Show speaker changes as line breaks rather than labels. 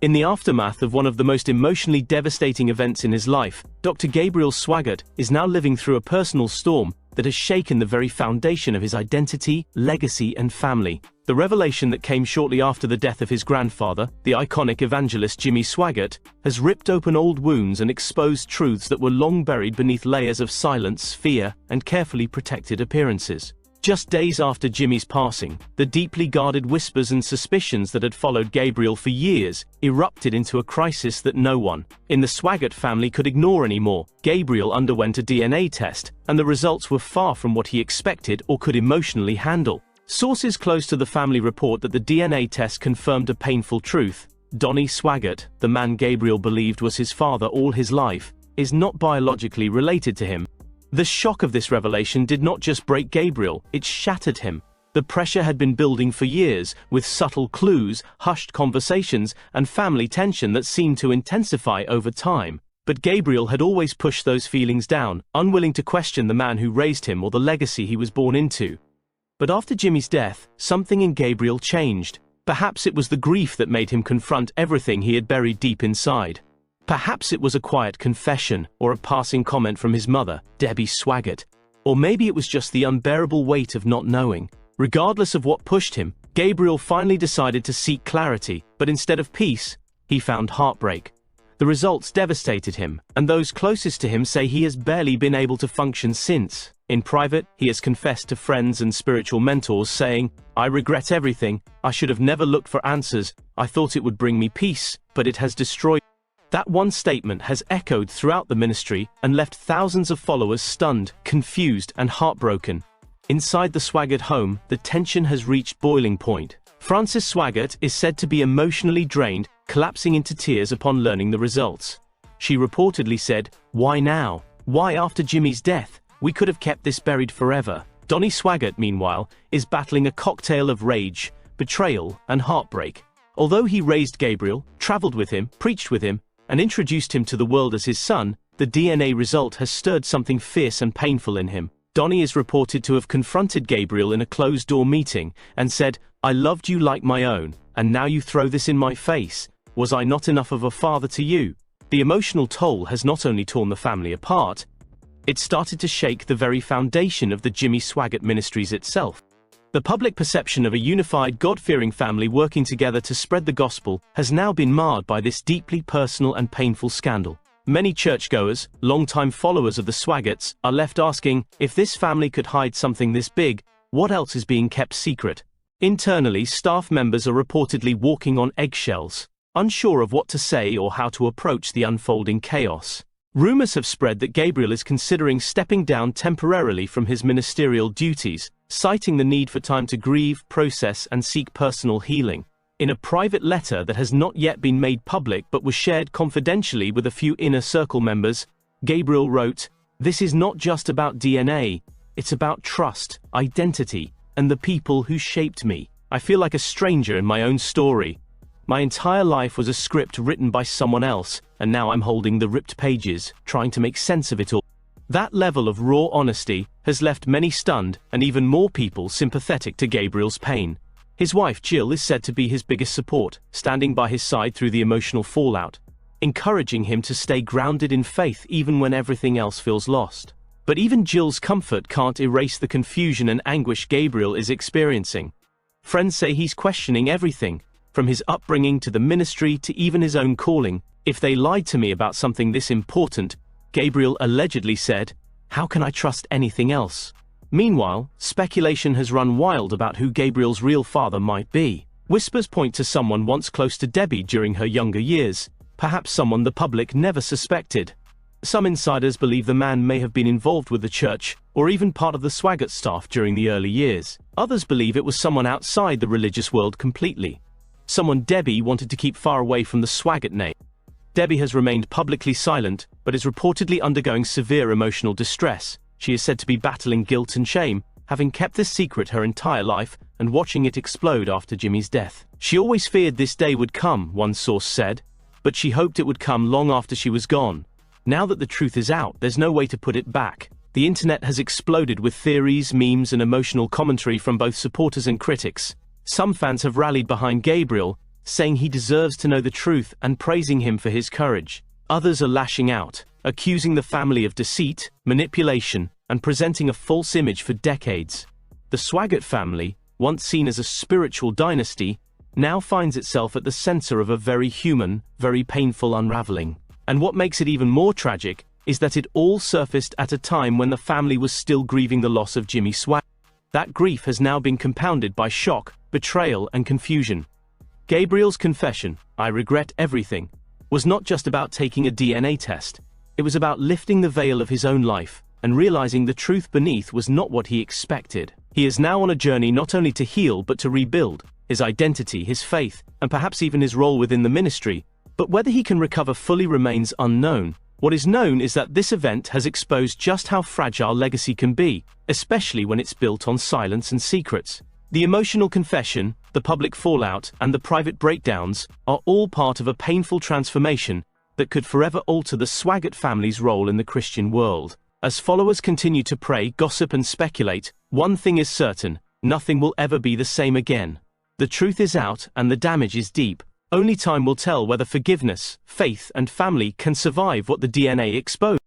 In the aftermath of one of the most emotionally devastating events in his life, Dr. Gabriel Swaggart is now living through a personal storm that has shaken the very foundation of his identity, legacy, and family. The revelation that came shortly after the death of his grandfather, the iconic evangelist Jimmy Swaggart, has ripped open old wounds and exposed truths that were long buried beneath layers of silence, fear, and carefully protected appearances. Just days after Jimmy's passing, the deeply guarded whispers and suspicions that had followed Gabriel for years erupted into a crisis that no one in the Swaggart family could ignore anymore. Gabriel underwent a DNA test, and the results were far from what he expected or could emotionally handle. Sources close to the family report that the DNA test confirmed a painful truth. Donnie Swaggart, the man Gabriel believed was his father all his life, is not biologically related to him. The shock of this revelation did not just break Gabriel, it shattered him. The pressure had been building for years, with subtle clues, hushed conversations, and family tension that seemed to intensify over time. But Gabriel had always pushed those feelings down, unwilling to question the man who raised him or the legacy he was born into. But after Jimmy's death, something in Gabriel changed. Perhaps it was the grief that made him confront everything he had buried deep inside. Perhaps it was a quiet confession, or a passing comment from his mother, Debbie Swaggart. Or maybe it was just the unbearable weight of not knowing. Regardless of what pushed him, Gabriel finally decided to seek clarity, but instead of peace, he found heartbreak. The results devastated him, and those closest to him say he has barely been able to function since. In private, he has confessed to friends and spiritual mentors, saying, "I regret everything. I should have never looked for answers. I thought it would bring me peace, but it has destroyed." That one statement has echoed throughout the ministry and left thousands of followers stunned, confused, and heartbroken. Inside the Swaggart home, the tension has reached boiling point. Frances Swaggart is said to be emotionally drained, collapsing into tears upon learning the results. She reportedly said, "Why now? Why after Jimmy's death? We could have kept this buried forever." Donnie Swaggart, meanwhile, is battling a cocktail of rage, betrayal, and heartbreak. Although he raised Gabriel, traveled with him, preached with him, and introduced him to the world as his son, the DNA result has stirred something fierce and painful in him. Donnie is reported to have confronted Gabriel in a closed-door meeting and said, "I loved you like my own, and now you throw this in my face. Was I not enough of a father to you?" The emotional toll has not only torn the family apart, it started to shake the very foundation of the Jimmy Swaggart Ministries itself. The public perception of a unified, God-fearing family working together to spread the gospel has now been marred by this deeply personal and painful scandal. Many churchgoers, longtime followers of the Swaggarts, are left asking, if this family could hide something this big, what else is being kept secret? Internally, staff members are reportedly walking on eggshells, unsure of what to say or how to approach the unfolding chaos. Rumors have spread that Gabriel is considering stepping down temporarily from his ministerial duties, citing the need for time to grieve, process, and seek personal healing. In a private letter that has not yet been made public but was shared confidentially with a few inner circle members, Gabriel wrote, "This is not just about DNA, it's about trust, identity, and the people who shaped me. I feel like a stranger in my own story. My entire life was a script written by someone else, and now I'm holding the ripped pages, trying to make sense of it all." That level of raw honesty has left many stunned and even more people sympathetic to Gabriel's pain. His wife Jill is said to be his biggest support, standing by his side through the emotional fallout, encouraging him to stay grounded in faith even when everything else feels lost. But even Jill's comfort can't erase the confusion and anguish Gabriel is experiencing. Friends say he's questioning everything, from his upbringing to the ministry to even his own calling. "If they lied to me about something this important," Gabriel allegedly said, "how can I trust anything else?" Meanwhile, speculation has run wild about who Gabriel's real father might be. Whispers point to someone once close to Debbie during her younger years, perhaps someone the public never suspected. Some insiders believe the man may have been involved with the church, or even part of the Swaggart staff during the early years. Others believe it was someone outside the religious world completely. Someone Debbie wanted to keep far away from the Swaggart name. Debbie has remained publicly silent, but is reportedly undergoing severe emotional distress. She is said to be battling guilt and shame, having kept this secret her entire life and watching it explode after Jimmy's death. She always feared this day would come, one source said, but she hoped it would come long after she was gone. Now that the truth is out, there's no way to put it back. The internet has exploded with theories, memes, and emotional commentary from both supporters and critics. Some fans have rallied behind Gabriel, saying he deserves to know the truth and praising him for his courage. Others are lashing out, accusing the family of deceit, manipulation, and presenting a false image for decades. The Swaggart family, once seen as a spiritual dynasty, now finds itself at the center of a very human, very painful unraveling. And what makes it even more tragic is that it all surfaced at a time when the family was still grieving the loss of Jimmy Swaggart. That grief has now been compounded by shock, betrayal, and confusion. Gabriel's confession, "I regret everything," was not just about taking a DNA test. It was about lifting the veil of his own life and realizing the truth beneath was not what he expected. He is now on a journey not only to heal but to rebuild his identity, his faith, and perhaps even his role within the ministry. But whether he can recover fully remains unknown. What is known is that this event has exposed just how fragile legacy can be, especially when it's built on silence and secrets. The emotional confession, the public fallout, and the private breakdowns are all part of a painful transformation that could forever alter the Swaggart family's role in the Christian world. As followers continue to pray, gossip, and speculate, one thing is certain: nothing will ever be the same again. The truth is out, and the damage is deep. Only time will tell whether forgiveness, faith, and family can survive what the DNA exposed.